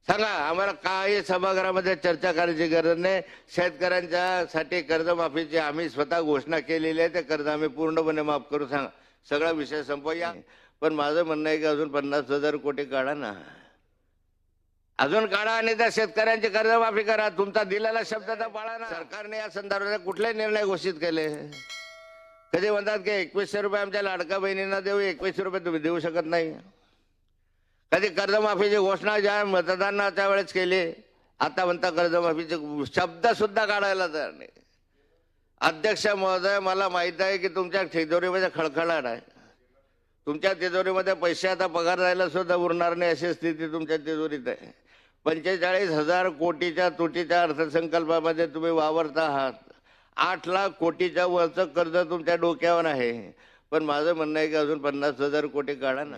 सांगा आम्हाला काही सभागृहामध्ये चर्चा करायची गरज नाही. शेतकऱ्यांच्यासाठी कर्जमाफीची आम्ही स्वतः घोषणा केलेली आहे. ते कर्ज आम्ही पूर्णपणे माफ करू. सांगा, सगळा विषय संपवूया. पण माझं म्हणणं आहे की अजून 50,000 कोटी काढा ना, अजून काढा आणि त्या शेतकऱ्यांची कर्जमाफी करा. तुमचा दिलेला शब्दाचा पाळा ना. सरकारने या संदर्भात कुठले निर्णय घोषित केले? कधी म्हणतात की 2100 रुपये आमच्या लाडका बहिणींना देऊ, 2100 रुपये तुम्ही देऊ शकत नाही. कधी कर्जमाफीची घोषणा ज्या मतदानाच्या वेळेस केली, आता म्हणता कर्जमाफीचे शब्द सुद्धा काढायला तयार नाही. अध्यक्ष महोदय, मला माहित आहे की तुमच्या तिजोरीमध्ये खळखळाट आहे. तुमच्या तिजोरीमध्ये पैसे आता पगार जायला सुद्धा उरणार नाही अशी स्थिती तुमच्या तिजोरीत आहे. 45,000 कोटीच्या तुटीच्या अर्थसंकल्पामध्ये तुम्ही वावरता आहात. 8 लाख कोटीच्या वरचं कर्ज तुमच्या डोक्यावर आहे. पण माझं म्हणणं आहे की अजून 50,000 कोटी काढा ना.